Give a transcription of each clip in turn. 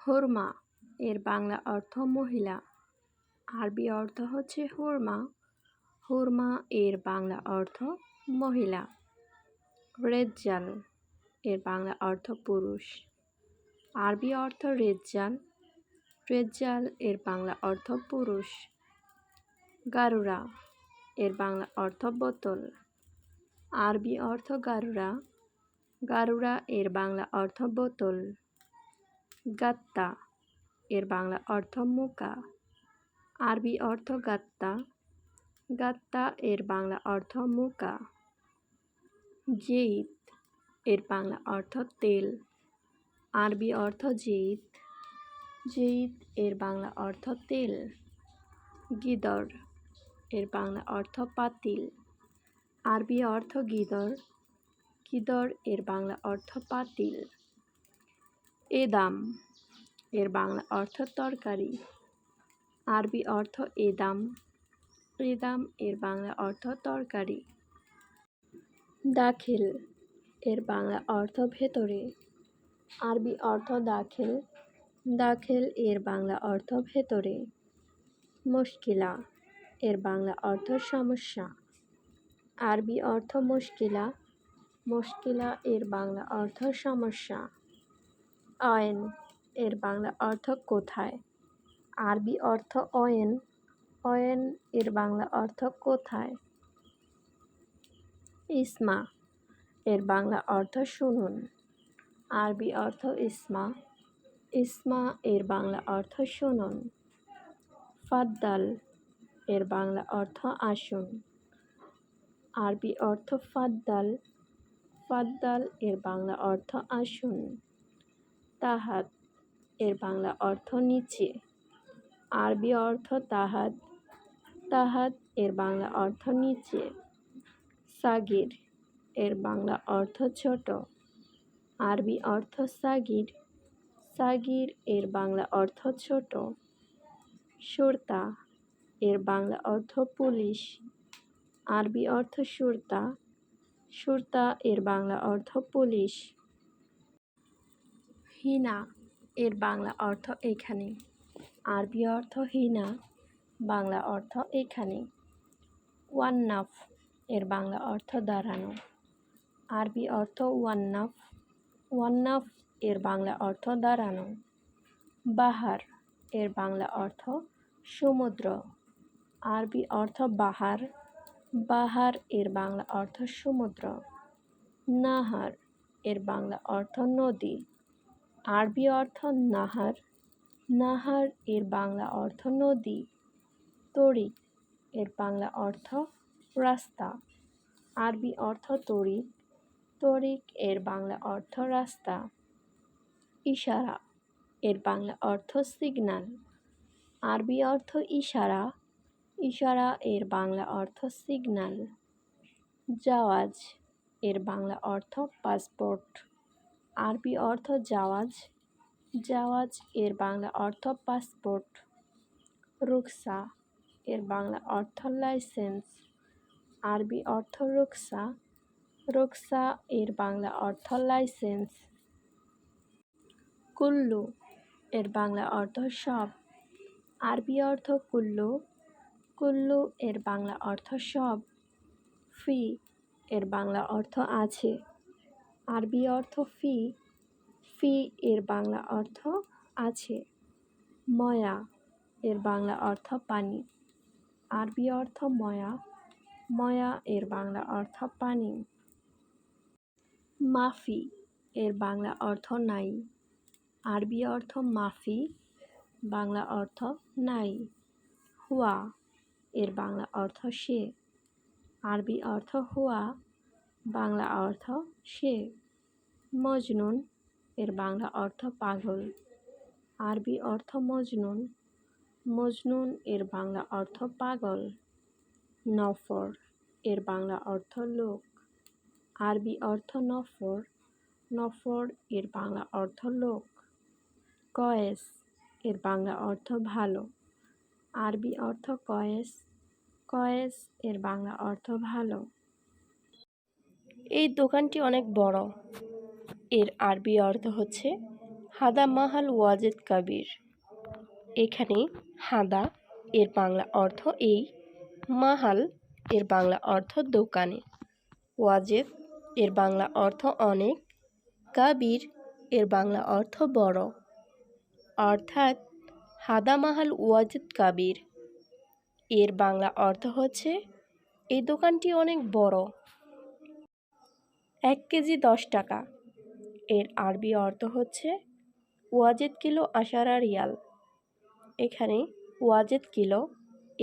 হুরমা এর বাংলা অর্থ মহিলা। আরবি অর্থ হচ্ছে হুরমা। হুরমা এর বাংলা অর্থ মহিলা। রেজ্জাল এর বাংলা অর্থ পুরুষ। আরবি অর্থ রেজ্জাল। রেজ্জাল এর বাংলা অর্থ পুরুষ। গারুরা এর বাংলা অর্থ বোতল। আরবি অর্থ গারুরা। গারুরা এর বাংলা অর্থ বোতল। গাত্তা এর বাংলা অর্থ মুকা। আরবি অর্থ গাত্তা। গাত্তা এর বাংলা অর্থ মুকা। জেইত এর বাংলা অর্থ তেল। আরবি অর্থ জেইত। জেইত এর বাংলা অর্থ তেল। গিদর এর বাংলা অর্থ পাতিল। আরবি অর্থ গিদর। গিদর এর বাংলা অর্থ পাতিল। এদাম এর বাংলা অর্থ তরকারি। আরবি অর্থ এদাম। এদাম এর বাংলা অর্থ তরকারি। দাখিল এর বাংলা অর্থ ভেতরে। আরবি অর্থ দাখিল। দাখিল এর বাংলা অর্থ ভেতরে। মুশকিলা এর বাংলা অর্থ সমস্যা। আরবি অর্থ মুশকিলা। মুশকিলা এর বাংলা অর্থ সমস্যা। অয়েন এর বাংলা অর্থ কোথায়। আরবি অর্থ অয়েন। অয়েন এর বাংলা অর্থ কোথায়। ইসমা এর বাংলা অর্থ শুনুন। আরবি অর্থ ইসমা। ইসমা এর বাংলা অর্থ শুনুন। ফাদ্দাল এর বাংলা অর্থ আসুন। আরবি অর্থ ফাদ্দাল। ফাদ্দাল এর বাংলা অর্থ আসুন। তাহাত এর বাংলা অর্থ নিচে। আরবি অর্থ তাহাত। তাহাত এর বাংলা অর্থ নিচে। সাগির এর বাংলা অর্থ ছোট। আরবি অর্থ সাগির। সাগির এর বাংলা অর্থ ছোট। সুরতা এর বাংলা অর্থ পুলিশ। আরবি অর্থ সুরতা। সুরতা এর বাংলা অর্থ পুলিশ। হিনা এর বাংলা অর্থ এখানে। আরবি অর্থ হিনা। বাংলা অর্থ এখানে। ওয়ান্নাফ এর বাংলা অর্থ দাঁড়ানো। আরবি অর্থ ওয়ান্নাফ। ওয়ান্নাফ এর বাংলা অর্থ দাঁড়ানো। বাহার এর বাংলা অর্থ সমুদ্র। আরবি অর্থ বাহার। বাহার এর বাংলা অর্থ সমুদ্র। নাহার এর বাংলা অর্থ নদী। আরবি অর্থ নাহার। নাহার এর বাংলা অর্থ নদী। তরিক এর বাংলা অর্থ রাস্তা। আরবি অর্থ তরিক। তরিক এর বাংলা অর্থ রাস্তা। ইশারা এর বাংলা অর্থ সিগন্যাল। আরবি অর্থ ইশারা। ইশারা এর বাংলা অর্থ সিগন্যাল। জাওয়াজ এর বাংলা অর্থ পাসপোর্ট। আরবি অর্থ জাওয়াজ। জাওয়াজ এর বাংলা অর্থ পাসপোর্ট। রুকসা এর বাংলা অর্থ লাইসেন্স। আরবি অর্থ রুকসা। রুকসা এর বাংলা অর্থ লাইসেন্স। কুল্লু এর বাংলা অর্থ সব। আরবি অর্থ কুল্লু। কুল্লু এর বাংলা অর্থ সব। ফি এর বাংলা অর্থ আছে। আরবি অর্থ ফি। ফি এর বাংলা অর্থ আছে। ময়া এর বাংলা অর্থ পানি। আরবি অর্থ ময়া। ময়া এর বাংলা অর্থ পানি। মাফি এর বাংলা অর্থ নাই। আরবি অর্থ মাফি। বাংলা অর্থ নাই। হুয়া এর বাংলা অর্থ সে। আরবি অর্থ হুয়া। বাংলা অর্থ সে। মজনুন এর বাংলা অর্থ পাগল। আরবি অর্থ মজনুন। মজনুন এর বাংলা অর্থ পাগল। নফর এর বাংলা অর্থ লোক। আরবি অর্থ নফর। নফর এর বাংলা অর্থ লোক। কয়েস এর বাংলা অর্থ ভালো। আরবি অর্থ কয়েস। কয়েস এর বাংলা অর্থ ভালো। এই দোকানটি অনেক বড়। এর আরবি অর্থ হচ্ছে হাদা মাহাল ওয়াজেদ কাবির। এখানে হাদা এর বাংলা অর্থ এই, মাহাল এর বাংলা অর্থ দোকানে, ওয়াজেদ এর বাংলা অর্থ অনেক, কাবির এর বাংলা অর্থ বড়। অর্থাৎ হাদা মাহাল ওয়াজেদ কাবির এর বাংলা অর্থ হচ্ছে এই দোকানটি অনেক বড়। 1 কেজি 10 টাকা এর আরবি অর্থ হচ্ছে ওয়াজেদ কিলো আশারা রিয়াল। এখানে ওয়াজেদ কিলো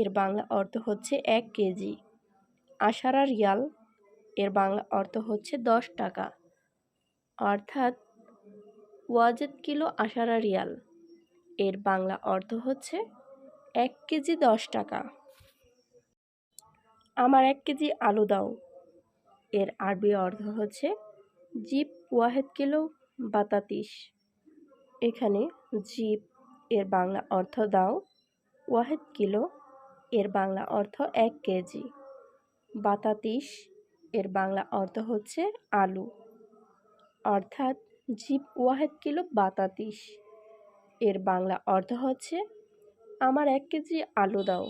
এর বাংলা অর্থ হচ্ছে 1 কেজি, আশারা রিয়াল এর বাংলা অর্থ হচ্ছে 10 টাকা। অর্থাৎ ওয়াজেদ কিলো আশারা রিয়াল এর বাংলা অর্থ হচ্ছে 1 কেজি 10 টাকা। আমার 1 কেজি আলু দাও এর আরবি অর্থ হচ্ছে জিপ ওয়াহেদ কিলো বাতাতিস। এখানে জিপ এর বাংলা অর্থ দাও, ওয়াহেদ কিলো এর বাংলা অর্থ 1 কেজি, বাতাতিস এর বাংলা অর্থ হচ্ছে আলু। অর্থাৎ জিপ ওয়াহেদ কিলো বাতাতিস এর বাংলা অর্থ হচ্ছে আমার 1 কেজি আলু দাও।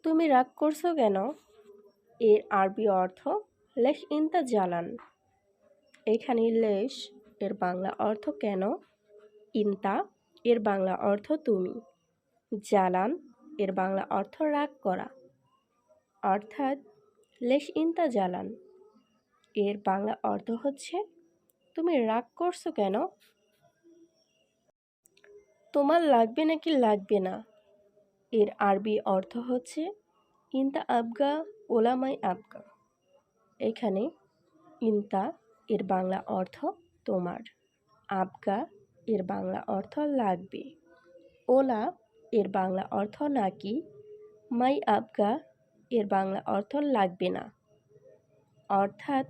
তুমি রাগ করছো কেন এর আরবি অর্থ লেশ ইনতা জালান। এখানে লেশ এর বাংলা অর্থ কেন, ইনতা এর বাংলা অর্থ তুমি, জালান এর বাংলা অর্থ রাগ করা। অর্থাৎ লেশ ইনতা জালান এর বাংলা অর্থ হচ্ছে তুমি রাগ করছো কেন। তোমার লাগবে নাকি লাগবে না এর আরবি অর্থ হচ্ছে ইনতা আবগা ওলামাই আবগা। এখানে ইনতা এর বাংলা অর্থ তোমার, আবগা এর বাংলা অর্থ লাগবে, ওলা এর বাংলা অর্থ নাকি, মাই আবগা এর বাংলা অর্থ লাগবে না। অর্থাৎ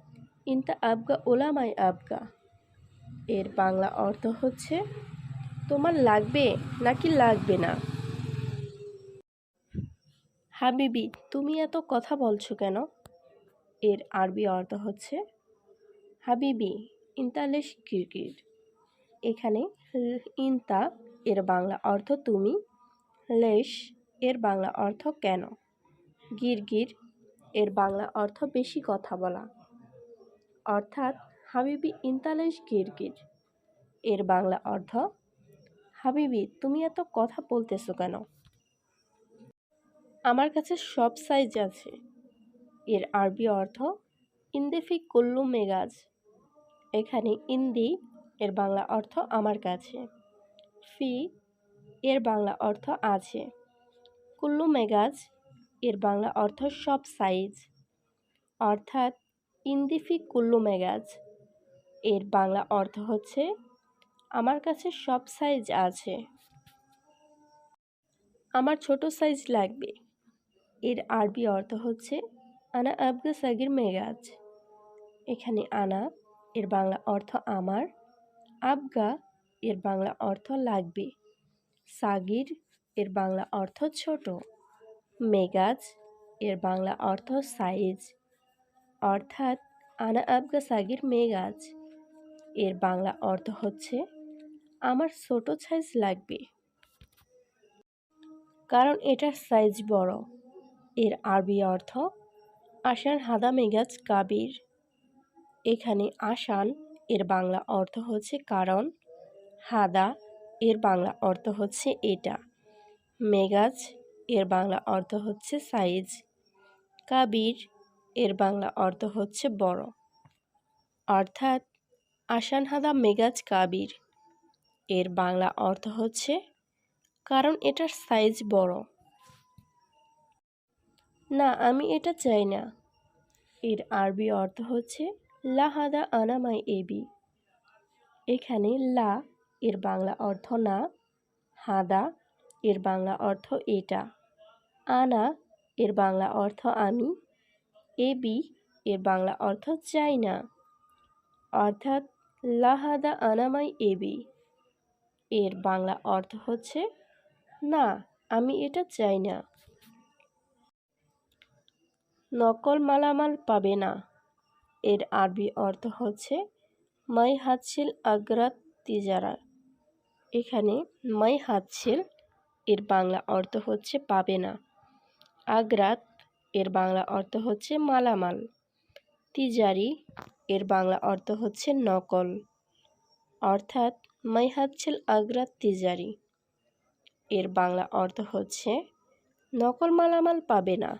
ইনতা আবগা ওলা মাই আবগা এর বাংলা অর্থ হচ্ছে তোমার লাগবে নাকি লাগবে না। হাবিবি তুমি এত কথা বলছো কেন এর আরবি অর্থ হচ্ছে হাবিবি ইনতা লেশ কিরকির। এখানে ইনতা এর বাংলা অর্থ তুমি, লেশ এর বাংলা অর্থ কেন, গিরগির এর বাংলা অর্থ বেশি কথা বলা। অর্থাৎ হাবিবি ইনতা লেশ গিরগির এর বাংলা অর্থ হাবিবি তুমি এত কথা বলতেছো কেন। আমার কাছে সব সাইজ আছে এর আরবি অর্থ ইন্দেফি কুল্লু মেগাজ। এখানে ইন্দি এর বাংলা অর্থ আমার কাছে, ফি এর বাংলা অর্থ আছে, কুল্লু মেগাজ এর বাংলা অর্থ সব সাইজ। অর্থাৎ ইন্দিফি কুল্লু মেগাজ এর বাংলা অর্থ হচ্ছে আমার কাছে সব সাইজ আছে। আমার ছোট সাইজ লাগবে এর আরবি অর্থ হচ্ছে আনা আবগা সাগির মেগাজ। এখানে আনা এর বাংলা অর্থ আমার, আবগা এর বাংলা অর্থ লাগবে, সাগির এর বাংলা অর্থ ছোট, মেগাজ এর বাংলা অর্থ সাইজ। অর্থাৎ আনা আবগা সাগির মেগাজ এর বাংলা অর্থ হচ্ছে আমার ছোট সাইজ লাগবে কারণ এটার সাইজ বড়। এর আরবি অর্থ আশান হাদা মেগাজ কাবির। এখানে আশান এর বাংলা অর্থ হচ্ছে কারণ, হাদা এর বাংলা অর্থ হচ্ছে এটা, মেগাজ এর বাংলা অর্থ হচ্ছে সাইজ, কাবির এর বাংলা অর্থ হচ্ছে বড়। অর্থাৎ আশান হাদা মেগাজ কাবির এর বাংলা অর্থ হচ্ছে কারণ এটার সাইজ বড়। না আমি এটা চাই না এর আরবি অর্থ হচ্ছে লা হাদা আনা মাই এবি। এখানে লা এর বাংলা অর্থ না, হাদা এর বাংলা অর্থ এটা, আনা এর বাংলা অর্থ আমি, এবি এর বাংলা অর্থ চাই না। অর্থাৎ লা হাদা আনা মাই এবি এর বাংলা অর্থ হচ্ছে না আমি এটা চাই না। নকল মালামাল পাবে না এর আরবি অর্থ হচ্ছে মাই হাতছিল আগ্রাত তিজারা। এখানে মাই হাতছিল এর বাংলা অর্থ হচ্ছে পাবে না। আগ্রাত এর বাংলা অর্থ হচ্ছে মালামাল। তিজারি এর বাংলা অর্থ হচ্ছে নকল। অর্থাৎ মাই হাতছিল আগ্রাত তিজারি এর বাংলা অর্থ হচ্ছে নকল মালামাল পাবে না।